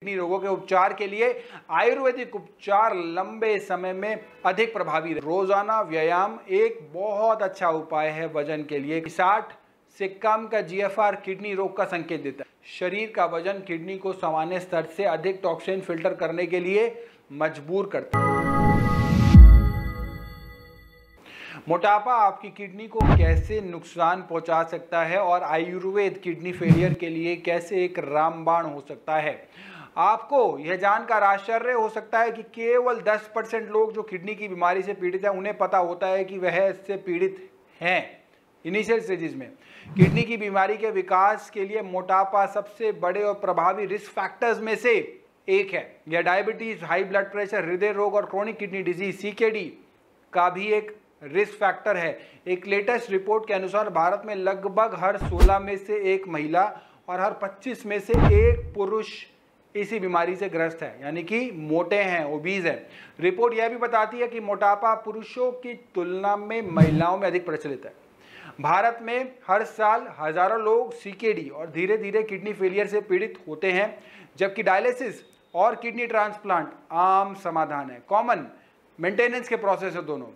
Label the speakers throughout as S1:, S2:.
S1: Kidney रोगों के उपचार के लिए आयुर्वेदिक उपचार लंबे समय में अधिक प्रभावी है। रोजाना व्यायाम एक बहुत अच्छा उपाय है वजन के लिए। 60 से कम का जीएफआर किडनी रोग का संकेत देता है। शरीर का वजन किडनी को सामान्य स्तर से अधिक टॉक्सिन फिल्टर करने के लिए मजबूर करता है। मोटापा आपकी किडनी को कैसे नुकसान पहुंचा सकता है और आयुर्वेद किडनी फेलियर के लिए कैसे एक रामबाण हो सकता है। आपको यह जानकर आश्चर्य हो सकता है कि केवल 10% लोग जो किडनी की बीमारी से पीड़ित हैं उन्हें पता होता है कि वह इससे पीड़ित हैं। इनिशियल स्टेजेस में किडनी की बीमारी के विकास के लिए मोटापा सबसे बड़े और प्रभावी रिस्क फैक्टर्स में से एक है। यह डायबिटीज, हाई ब्लड प्रेशर, हृदय रोग और क्रोनिक किडनी डिजीज सीकेडी का भी एक रिस्क फैक्टर है। एक लेटेस्ट रिपोर्ट के अनुसार भारत में लगभग हर 16 में से एक महिला और हर 25 में से एक पुरुष इसी बीमारी से ग्रस्त है, यानी कि मोटे हैं, ओबीज है। रिपोर्ट यह भी बताती है कि मोटापा पुरुषों की तुलना में महिलाओं में अधिक प्रचलित है। भारत में हर साल हजारों लोग सीकेडी और धीरे धीरे किडनी फेलियर से पीड़ित होते हैं, जबकि डायलिसिस और किडनी ट्रांसप्लांट आम समाधान है, कॉमन मेंटेनेंस के प्रोसेस है। दोनों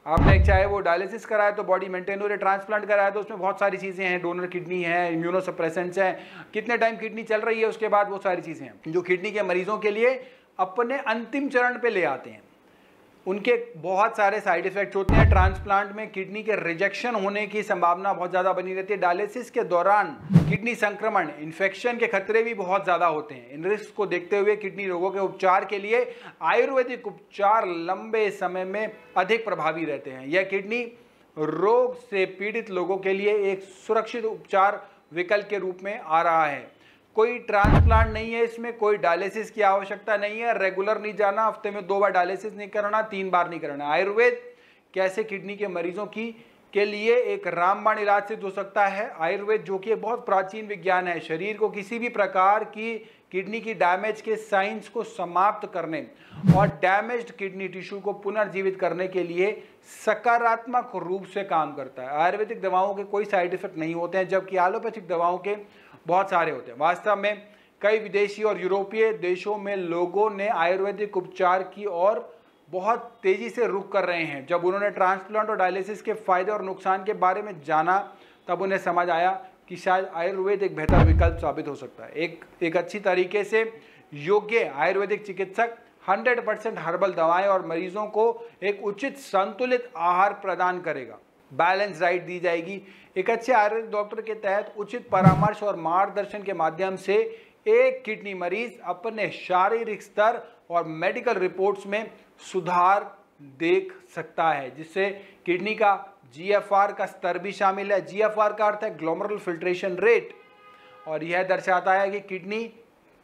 S1: आपने चाहे वो डायलिसिस कराए तो बॉडी मेंटेन हो रही है, ट्रांसप्लांट कराए तो उसमें बहुत सारी चीज़ें हैं, डोनर किडनी है, इम्यूनोसप्रेसेंट्स हैं, कितने टाइम किडनी चल रही है उसके बाद वो सारी चीज़ें हैं जो किडनी के मरीजों के लिए अपने अंतिम चरण पे ले आते हैं। उनके बहुत सारे साइड इफेक्ट्स होते हैं। ट्रांसप्लांट में किडनी के रिजेक्शन होने की संभावना बहुत ज़्यादा बनी रहती है। डायलिसिस के दौरान किडनी संक्रमण, इन्फेक्शन के खतरे भी बहुत ज़्यादा होते हैं। इन रिस्क को देखते हुए किडनी रोगों के उपचार के लिए आयुर्वेदिक उपचार लंबे समय में अधिक प्रभावी रहते हैं। यह किडनी रोग से पीड़ित लोगों के लिए एक सुरक्षित उपचार विकल्प के रूप में आ रहा है। कोई ट्रांसप्लांट नहीं है, इसमें कोई डायलिसिस की आवश्यकता नहीं है, रेगुलर नहीं जाना, हफ्ते में 2 बार डायलिसिस नहीं करना, 3 बार नहीं करना। आयुर्वेद कैसे किडनी के मरीजों के लिए एक रामबाण इलाज सिद्ध हो सकता है। आयुर्वेद जो कि एक बहुत प्राचीन विज्ञान है, शरीर को किसी भी प्रकार की किडनी की डैमेज के साइंस को समाप्त करने और डैमेज्ड किडनी टिश्यू को पुनर्जीवित करने के लिए सकारात्मक रूप से काम करता है। आयुर्वेदिक दवाओं के कोई साइड इफेक्ट नहीं होते हैं, जबकि एलोपैथिक दवाओं के बहुत सारे होते हैं। वास्तव में कई विदेशी और यूरोपीय देशों में लोगों ने आयुर्वेदिक उपचार की ओर बहुत तेजी से रुख कर रहे हैं। जब उन्होंने ट्रांसप्लांट और डायलिसिस के फायदे और नुकसान के बारे में जाना, तब उन्हें समझ आया कि शायद आयुर्वेद एक बेहतर विकल्प साबित हो सकता है। एक अच्छी तरीके से योग्य आयुर्वेदिक चिकित्सक 100% हर्बल दवाएं और मरीजों को एक उचित संतुलित आहार प्रदान करेगा, बैलेंस डाइट दी जाएगी। एक अच्छे आयुर्वेदिक डॉक्टर के तहत उचित परामर्श और मार्गदर्शन के माध्यम से एक किडनी मरीज अपने शारीरिक स्तर और मेडिकल रिपोर्ट्स में सुधार देख सकता है, जिससे किडनी का जीएफआर का स्तर भी शामिल है। जीएफआर का अर्थ है ग्लोमेरुलर फिल्ट्रेशन रेट, और यह दर्शाता है कि किडनी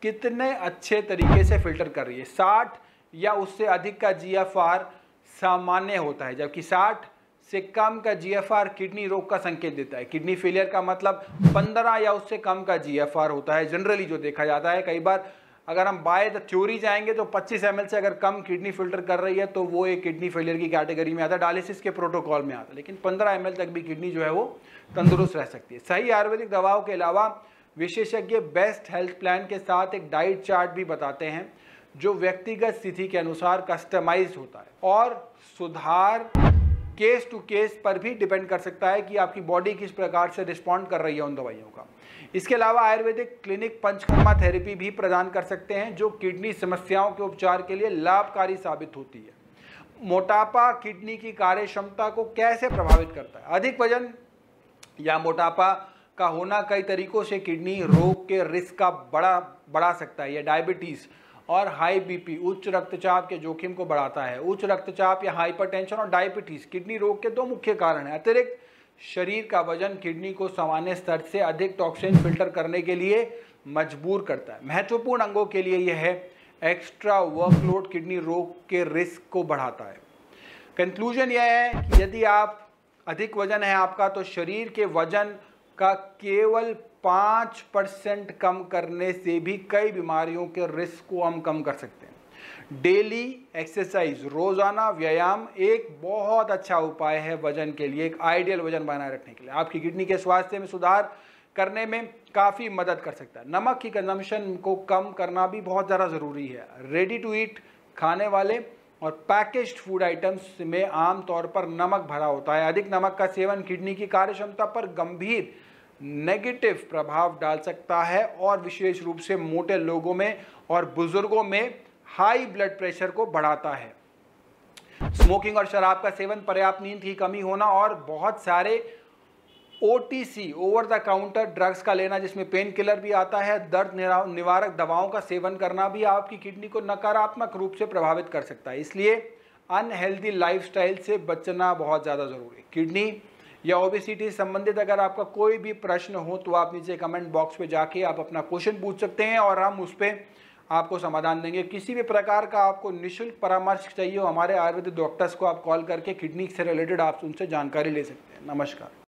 S1: कितने अच्छे तरीके से फिल्टर कर रही है। 60 या उससे अधिक का जीएफआर सामान्य होता है, जबकि 60 से कम का जीएफआर किडनी रोग का संकेत देता है। किडनी फेलियर का मतलब 15 या उससे कम का जीएफआर होता है जनरली जो देखा जाता है। कई बार अगर हम बाय द थ्योरी जाएंगे तो 25 ml से अगर कम किडनी फिल्टर कर रही है तो वो एक किडनी फेलियर की कैटेगरी में आता है, डायलिसिस के प्रोटोकॉल में आता है। लेकिन 15 ml तक भी किडनी जो है वो तंदुरुस्त रह सकती है। सही आयुर्वेदिक दवाओं के अलावा विशेषज्ञ बेस्ट हेल्थ प्लान के साथ एक डाइट चार्ट भी बताते हैं, जो व्यक्तिगत स्थिति के अनुसार कस्टमाइज होता है और सुधार केस टू केस पर भी डिपेंड कर सकता है कि आपकी बॉडी किस प्रकार से रिस्पॉन्ड कर रही है उन दवाइयों का। इसके अलावा आयुर्वेदिक क्लिनिक पंचकर्मा थेरेपी भी प्रदान कर सकते हैं, जो किडनी समस्याओं के उपचार के लिए लाभकारी साबित होती है। मोटापा किडनी की कार्य क्षमता को कैसे प्रभावित करता है? अधिक वजन या मोटापा का होना कई तरीकों से किडनी रोग के रिस्क का बढ़ा सकता है। यह डायबिटीज और हाई बीपी, उच्च रक्तचाप के जोखिम को बढ़ाता है। उच्च रक्तचाप या हाइपरटेंशन और डायबिटीज किडनी रोग के 2 मुख्य कारण हैं। अतिरिक्त शरीर का वजन किडनी को सामान्य स्तर से अधिक टॉक्सिन फिल्टर करने के लिए मजबूर करता है। महत्वपूर्ण अंगों के लिए यह एक्स्ट्रा वर्कलोड किडनी रोग के रिस्क को बढ़ाता है। कंक्लूजन यह है कि यदि आप अधिक वजन है आपका, तो शरीर के वजन का केवल 5% कम करने से भी कई बीमारियों के रिस्क को हम कम कर सकते हैं। डेली एक्सरसाइज, रोजाना व्यायाम एक बहुत अच्छा उपाय है वजन के लिए, एक आइडियल वजन बनाए रखने के लिए। आपकी किडनी के स्वास्थ्य में सुधार करने में काफ़ी मदद कर सकता है। नमक की कंजम्पशन को कम करना भी बहुत ज़्यादा ज़रूरी है। रेडी टू ईट खाने वाले और पैकेज्ड फूड आइटम्स में आमतौर पर नमक भरा होता है। अधिक नमक का सेवन किडनी की कार्यक्षमता पर गंभीर नेगेटिव प्रभाव डाल सकता है और विशेष रूप से मोटे लोगों में और बुजुर्गों में हाई ब्लड प्रेशर को बढ़ाता है। स्मोकिंग और शराब का सेवन, पर्याप्त नींद की कमी होना और बहुत सारे OTC over the counter drugs का लेना, जिसमें पेन किलर भी आता है, दर्द निवारक दवाओं का सेवन करना भी आपकी किडनी को नकारात्मक रूप से प्रभावित कर सकता है। इसलिए अनहेल्दी लाइफस्टाइल से बचना बहुत ज़्यादा ज़रूरी है। किडनी या ओबेसिटी से संबंधित अगर आपका कोई भी प्रश्न हो तो आप नीचे कमेंट बॉक्स में जाके आप अपना क्वेश्चन पूछ सकते हैं और हम उस पर आपको समाधान देंगे। किसी भी प्रकार का आपको निःशुल्क परामर्श चाहिए हो, हमारे आयुर्वेदिक डॉक्टर्स को आप कॉल करके किडनी से रिलेटेड आप उनसे जानकारी ले सकते हैं। नमस्कार।